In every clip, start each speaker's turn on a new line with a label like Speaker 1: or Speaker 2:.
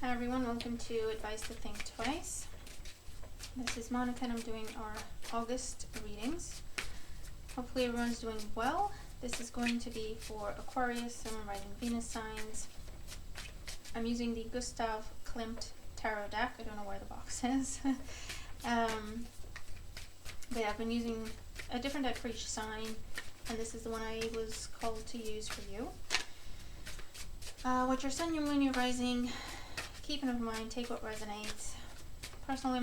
Speaker 1: Hi everyone, welcome to Advice to Think Twice. This is Monica and I'm doing our August readings. Hopefully everyone's doing well. This is going to be for Aquarius, Sun, Rising, Venus signs. I'm using the Gustav Klimt Tarot deck. I don't know where the box is. But yeah, I've been using a different deck for each sign, and this is the one I was called to use for you. What your Sun, your Moon, your Rising, keep in mind, take what resonates. Personal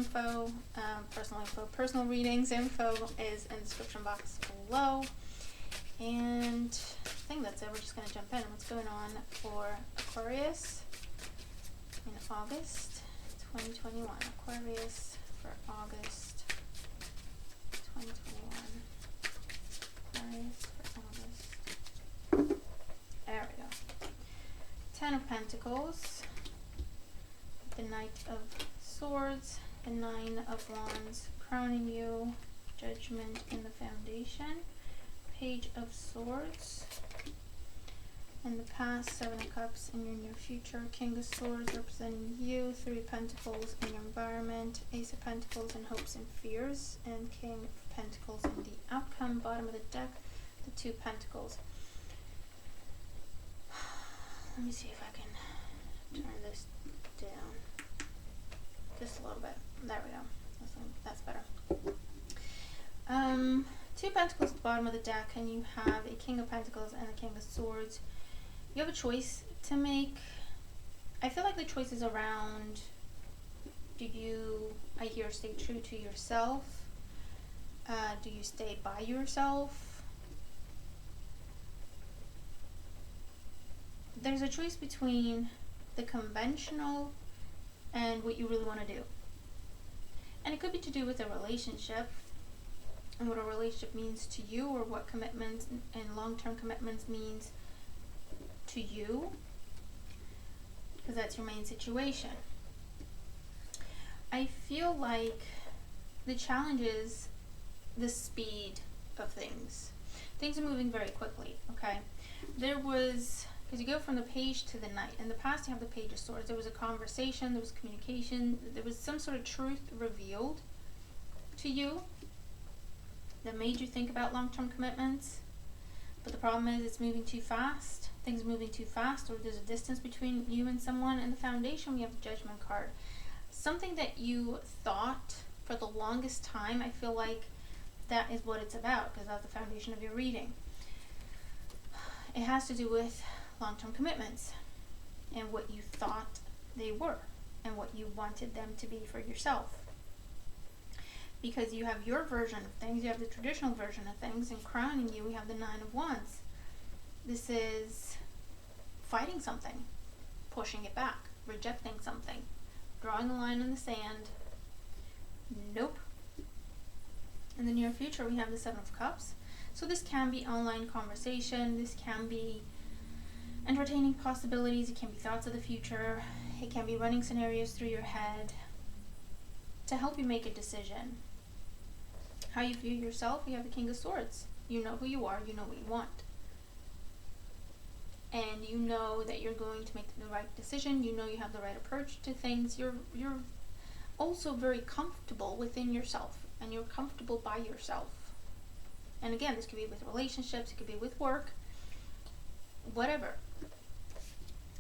Speaker 1: readings info is in the description box below. And I think that's it. We're just going to jump in. What's going on for Aquarius in August 2021? Aquarius for August 2021. Aquarius for August. There we go. 10 of Pentacles. The Knight of Swords, the 9 of Wands crowning you, Judgment in the Foundation, Page of Swords, in the past, 7 of Cups in your near future, King of Swords representing you, 3 of Pentacles in your environment, Ace of Pentacles in hopes and fears, and King of Pentacles in the outcome. Bottom of the deck, the 2 Pentacles. Let me see if I can turn this down just a little bit. There we go. That's better. 2 Pentacles at the bottom of the deck, and you have a King of Pentacles and a King of Swords. You have a choice to make. I feel like the choice is around, do you, I hear, stay true to yourself? Do you stay by yourself? There's a choice between the conventional and what you really want to do. And it could be to do with a relationship and what a relationship means to you, or what commitments and long-term commitments means to you, because that's your main situation. I feel like the challenge is the speed of things. Things are moving very quickly, okay? Because you go from the Page to the Knight. In the past, you have the Page of Swords. There was a conversation, there was communication, there was some sort of truth revealed to you that made you think about long-term commitments. But the problem is it's moving too fast. Things are moving too fast, or there's a distance between you and someone. In the Foundation, we have the Judgment card. Something that you thought for the longest time, I feel like that is what it's about, because that's the foundation of your reading. It has to do with long-term commitments and what you thought they were and what you wanted them to be for yourself. Because you have your version of things, you have the traditional version of things, and crowning you, we have the 9 of Wands. This is fighting something, pushing it back, rejecting something, drawing a line in the sand. Nope. In the near future, we have the 7 of Cups. So this can be online conversation, this can be entertaining possibilities, it can be thoughts of the future, it can be running scenarios through your head to help you make a decision. How you view yourself, you have the King of Swords. You know who you are, you know what you want. And you know that you're going to make the right decision, you know you have the right approach to things. You're also very comfortable within yourself, and you're comfortable by yourself. And again, this could be with relationships, it could be with work, whatever.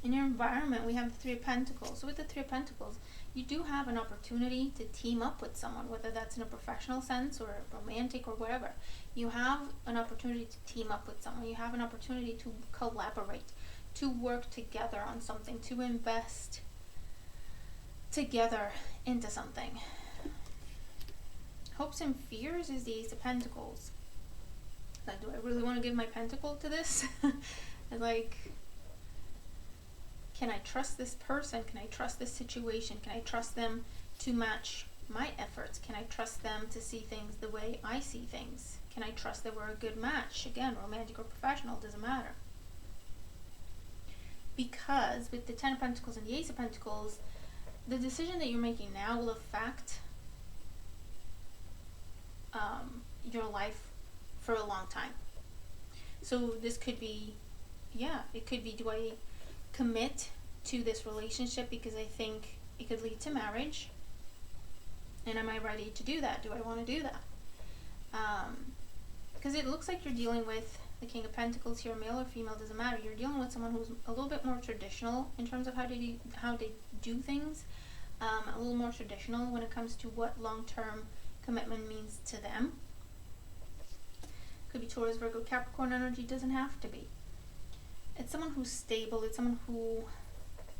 Speaker 1: In your environment, we have the 3 of Pentacles. So with the 3 of Pentacles, you do have an opportunity to team up with someone, whether that's in a professional sense or romantic or whatever. You have an opportunity to team up with someone. You have an opportunity to collaborate, to work together on something, to invest together into something. Hopes and fears is the Ace of Pentacles. Like, do I really want to give my pentacle to this? And like, can I trust this person? Can I trust this situation? Can I trust them to match my efforts? Can I trust them to see things the way I see things? Can I trust that we're a good match? Again, romantic or professional, doesn't matter. Because with the 10 of Pentacles and the Ace of Pentacles, the decision that you're making now will affect your life for a long time. So this could be, yeah, it could be, do I commit to this relationship because I think it could lead to marriage. And am I ready to do that? Do I want to do that? Because it looks like you're dealing with the King of Pentacles here, male or female, doesn't matter. You're dealing with someone who's a little bit more traditional in terms of how they do things. A little more traditional when it comes to what long-term commitment means to them. Could be Taurus, Virgo, Capricorn energy, doesn't have to be. It's someone who's stable, it's someone who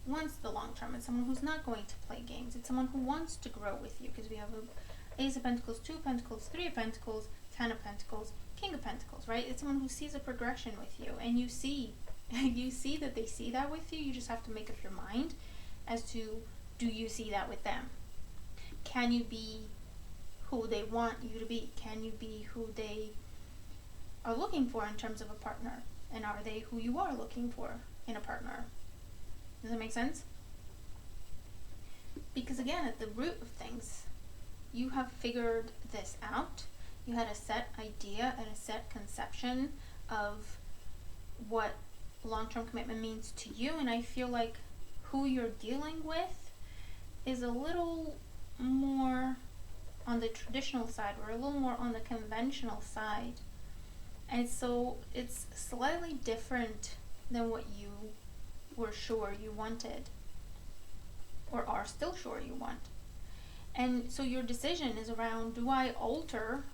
Speaker 1: wants the long term, it's someone who's not going to play games, it's someone who wants to grow with you, because we have a Ace of Pentacles, 2 of Pentacles, 3 of Pentacles, 10 of Pentacles, King of Pentacles, right? It's someone who sees a progression with you, and you see that they see that with you. You just have to make up your mind as to, do you see that with them? Can you be who they want you to be? Can you be who they are looking for in terms of a partner? And are they who you are looking for in a partner? Does that make sense? Because again, at the root of things, you have figured this out. You had a set idea and a set conception of what long-term commitment means to you, and I feel like who you're dealing with is a little more on the traditional side, or a little more on the conventional side. And so it's slightly different than what you were sure you wanted, or are still sure you want. And so your decision is around, do I alter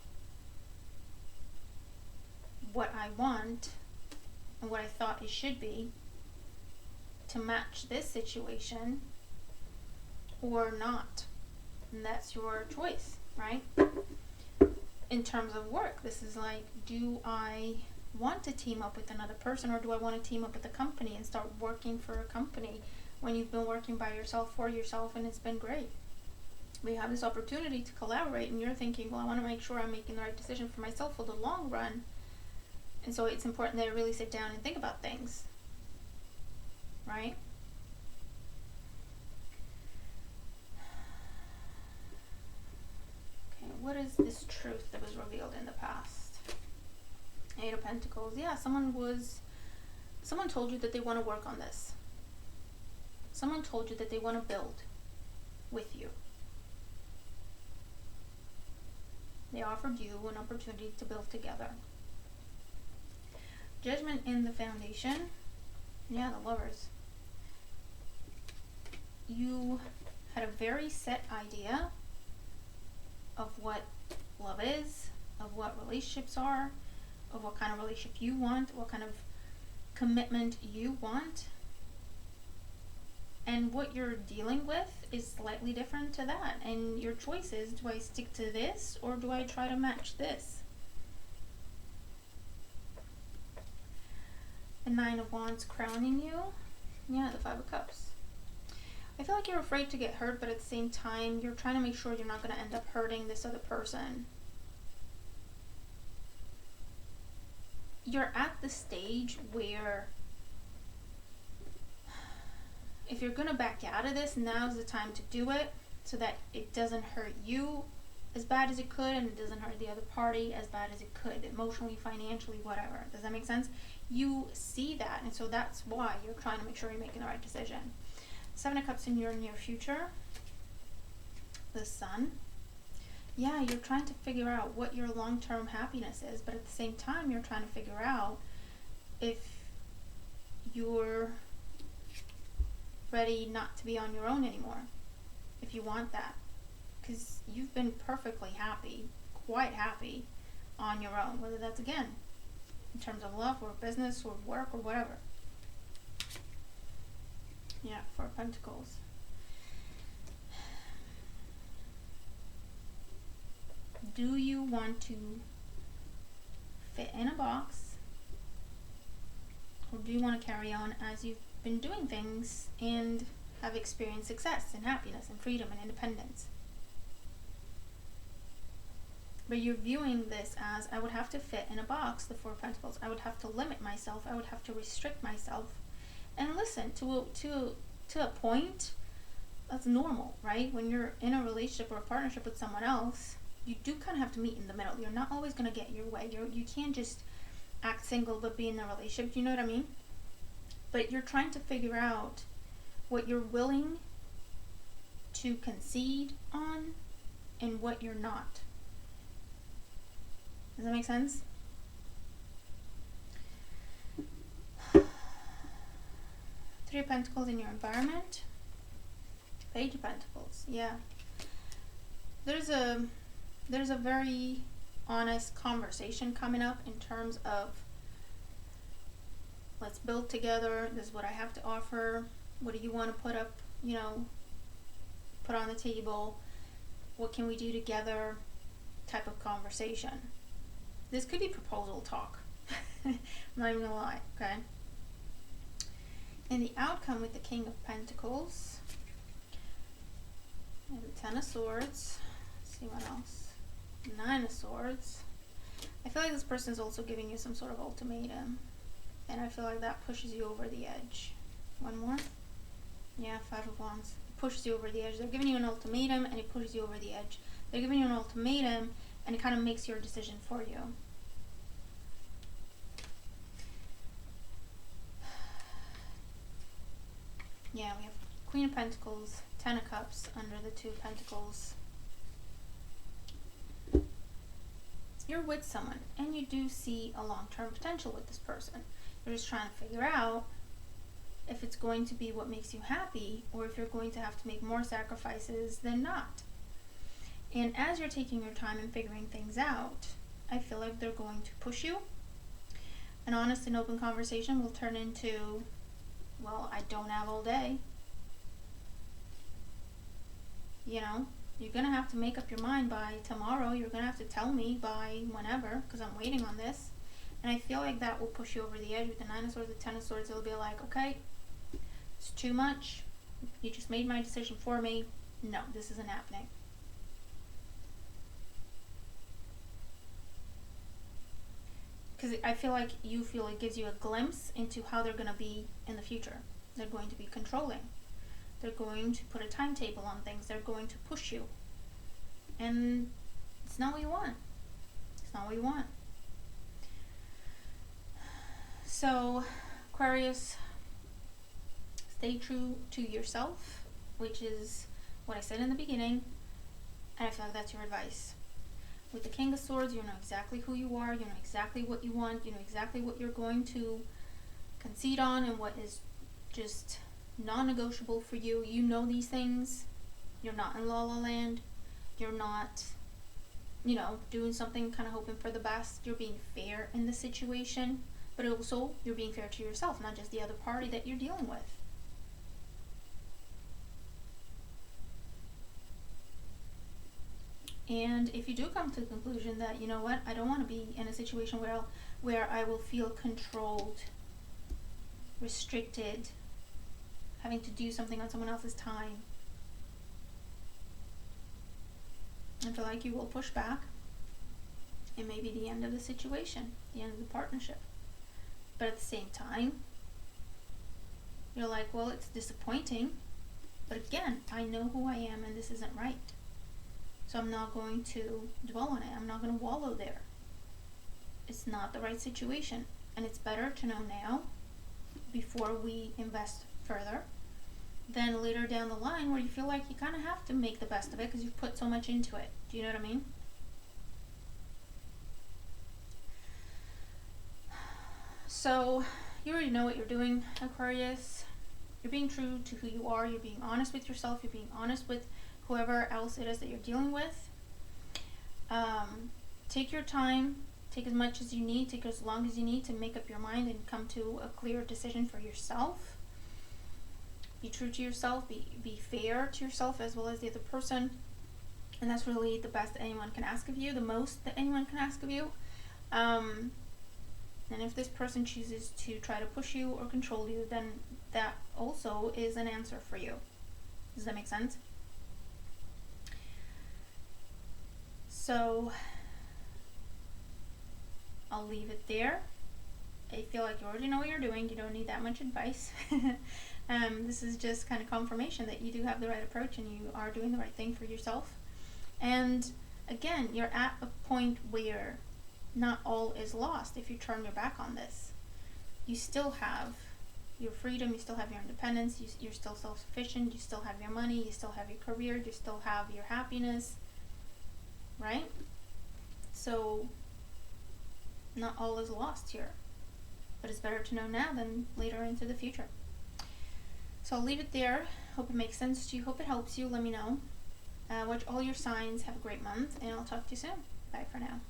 Speaker 1: what I want and what I thought it should be to match this situation, or not? And that's your choice, right? In terms of work, this is like, do I want to team up with another person, or do I want to team up with a company and start working for a company when you've been working by yourself, for yourself, and it's been great? We have this opportunity to collaborate, and you're thinking, well, I want to make sure I'm making the right decision for myself for the long run. And so it's important that I really sit down and think about things, right? Okay, what is this truth that was revealed in the past? 8 of Pentacles. Yeah, someone told you that they want to work on this. Someone told you that they want to build with you. They offered you an opportunity to build together. Judgment in the Foundation. Yeah, the Lovers. You had a very set idea of what love is, of what relationships are, of what kind of relationship you want, what kind of commitment you want. And what you're dealing with is slightly different to that. And your choice is, do I stick to this, or do I try to match this? The 9 of Wands crowning you. Yeah, the 5 of Cups. I feel like you're afraid to get hurt, but at the same time, you're trying to make sure you're not going to end up hurting this other person. You're at the stage where if you're going to back out of this, now's the time to do it, so that it doesn't hurt you as bad as it could, and it doesn't hurt the other party as bad as it could, emotionally, financially, whatever. Does that make sense? You see that, and so that's why you're trying to make sure you're making the right decision. 7 of Cups in your near future. The Sun. Yeah, you're trying to figure out what your long-term happiness is, but at the same time, you're trying to figure out if you're ready not to be on your own anymore, if you want that. Because you've been perfectly happy, quite happy, on your own, whether that's, again, in terms of love or business or work or whatever. Yeah, 4 of Pentacles. Do you want to fit in a box, or do you want to carry on as you've been doing things and have experienced success and happiness and freedom and independence? But you're viewing this as, I would have to fit in a box, the 4 of Pentacles. I would have to limit myself. I would have to restrict myself. And listen, to a point, that's normal, right? When you're in a relationship or a partnership with someone else, you do kind of have to meet in the middle. You're not always going to get your way. You can't just act single but be in a relationship. Do you know what I mean? But you're trying to figure out what you're willing to concede on and what you're not. Does that make sense? Three of Pentacles in your environment. Page of Pentacles. Yeah. There's a very honest conversation coming up in terms of, let's build together. This is what I have to offer. What do you want to put up, put on the table? What can we do together? Type of conversation. This could be proposal talk. I'm not even gonna lie, okay? And the outcome with the King of Pentacles and the Ten of Swords. Let's see what else. Nine of Swords. I feel like this person is also giving you some sort of ultimatum, and I feel like that pushes you over the edge. One more. Yeah, Five of Wands. It pushes you over the edge. They're giving you an ultimatum, and it pushes you over the edge. They're giving you an ultimatum, and it kind of makes your decision for you. Yeah, we have Queen of Pentacles, Ten of Cups under the Two of Pentacles. You're with someone, and you do see a long-term potential with this person. You're just trying to figure out if it's going to be what makes you happy, or if you're going to have to make more sacrifices than not. And as you're taking your time and figuring things out, I feel like they're going to push you. An honest and open conversation will turn into, well, I don't have all day. You're going to have to make up your mind by tomorrow. You're going to have to tell me by whenever, because I'm waiting on this. And I feel like that will push you over the edge with the Nine of Swords, the Ten of Swords. It'll be like, okay, it's too much. You just made my decision for me. No, this isn't happening. Because I feel like you feel it gives you a glimpse into how they're going to be in the future. They're going to be controlling. They're going to put a timetable on things. They're going to push you. And it's not what you want. It's not what you want. So, Aquarius, stay true to yourself, which is what I said in the beginning. And I feel like that's your advice. With the King of Swords, you know exactly who you are. You know exactly what you want. You know exactly what you're going to concede on and what is just non-negotiable for you. You know these things. You're not in la la land. You're not, doing something kind of hoping for the best. You're being fair in the situation, but also you're being fair to yourself, not just the other party that you're dealing with. And if you do come to the conclusion that, you know what, I don't want to be in a situation where I will feel controlled, restricted, having to do something on someone else's time, I feel like you will push back. It may be the end of the situation, the end of the partnership. But at the same time, you're like, well, it's disappointing. But again, I know who I am and this isn't right. So I'm not going to dwell on it. I'm not going to wallow there. It's not the right situation. And it's better to know now before we invest further than later down the line where you feel like you kind of have to make the best of it because you've put so much into it. Do you know what I mean? So you already know what you're doing, Aquarius. You're being true to who you are. You're being honest with yourself. You're being honest with whoever else it is that you're dealing with. Take your time. Take as much as you need. Take as long as you need to make up your mind and come to a clear decision for yourself. Be true to yourself. Be fair to yourself as well as the other person. And that's really the best that anyone can ask of you. The most that anyone can ask of you. And if this person chooses to try to push you or control you, then that also is an answer for you. Does that make sense? So I'll leave it there. I feel like you already know what you're doing. You don't need that much advice. This is just kind of confirmation that you do have the right approach and you are doing the right thing for yourself. And again, you're at a point where not all is lost if you turn your back on this. You still have your freedom, you still have your independence, you're still self-sufficient, you still have your money, you still have your career, you still have your happiness, right? So not all is lost here, but it's better to know now than later into the future. So I'll leave it there. Hope it makes sense to you. Hope it helps you. Let me know. Watch all your signs. Have a great month, and I'll talk to you soon. Bye for now.